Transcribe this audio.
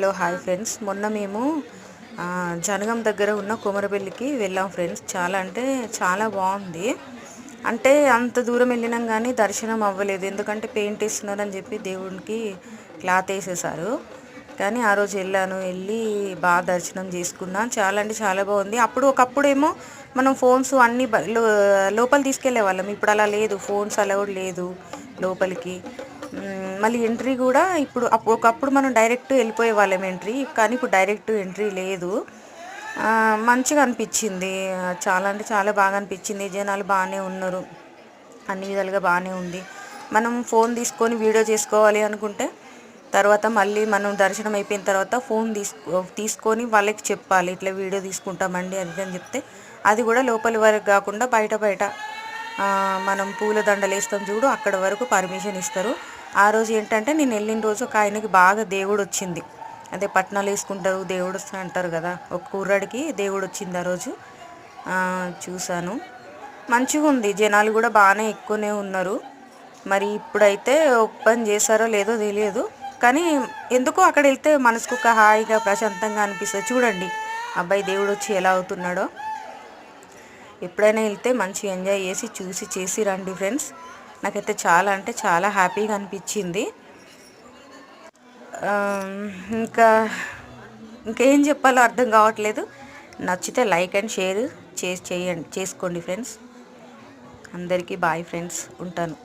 Hello hi friends, మొన్న మేము జనగం దగ్గర ఉన్న కుమరపల్లికి వెళ్ళాం ఫ్రెండ్స్. చాలా అంటే చాలా బాగుంది. అంటే అంత దూరం వెళ్ళినాం కానీ దర్శనం అవ్వలేదు, ఎందుకంటే పెయింట్ వేస్తున్నారని చెప్పి దేవునికి క్లాత్ వేసేసారు. కానీ ఆ రోజు వెళ్ళి బాగా దర్శనం చేసుకున్నాం. చాలా అంటే చాలా బాగుంది. ఒకప్పుడేమో మనం ఫోన్స్ అన్నీ లోపల తీసుకెళ్లే వాళ్ళం. ఇప్పుడు అలా లేదు, ఫోన్స్ అలౌడ్ లేదు లోపలికి. మళ్ళీ ఎంట్రీ కూడా ఒకప్పుడు మనం డైరెక్ట్ వెళ్ళిపోయే వాళ్ళం ఎంట్రీ, కానీ ఇప్పుడు డైరెక్ట్ ఎంట్రీ లేదు. మంచిగా అనిపించింది, చాలా అంటే చాలా బాగా అనిపించింది. జనాలు బాగానే ఉన్నారు, అన్ని విధాలుగా బాగానే ఉంది. మనం ఫోన్ తీసుకొని వీడియో చేసుకోవాలి అనుకుంటే తర్వాత మళ్ళీ మనం దర్శనం అయిపోయిన తర్వాత ఫోన్ తీసుకొని వాళ్ళకి చెప్పాలి, ఇట్లా వీడియో తీసుకుంటామండి అది అని చెప్తే అది కూడా లోపలి వరకు కాకుండా బయట మనం పూల దండలు వేస్తాం చూడు, అక్కడ వరకు పర్మిషన్ ఇస్తారు. ఆ రోజు ఏంటంటే నేను వెళ్ళిన రోజు ఒక ఆయనకి బాగా దేవుడు వచ్చింది. అదే పట్నాలు వేసుకుంటారు, దేవుడు వస్తా అంటారు కదా, ఒక కుర్రాడికి దేవుడు వచ్చింది ఆ రోజు. చూశాను, మంచిగా ఉంది. జనాలు కూడా బాగానే ఎక్కువనే ఉన్నారు. మరి ఇప్పుడైతే ఓపెన్ చేశారో లేదో తెలియదు, కానీ ఎందుకో అక్కడ వెళ్తే మనసుకు ఒక హాయిగా ప్రశాంతంగా అనిపిస్తుంది. చూడండి అబ్బాయి దేవుడు వచ్చి ఎలా అవుతున్నాడో. ఎప్పుడైనా వెళ్తే మంచిగా ఎంజాయ్ చేసి రండి ఫ్రెండ్స్. నాకైతే చాలా అంటే చాలా హ్యాపీగా అనిపించింది. ఇంకేం చెప్పాలో అర్థం కావట్లేదు. నచ్చితే లైక్ అండ్ షేర్ చేసుకోండి ఫ్రెండ్స్. అందరికీ బాయ్ ఫ్రెండ్స్, ఉంటాను.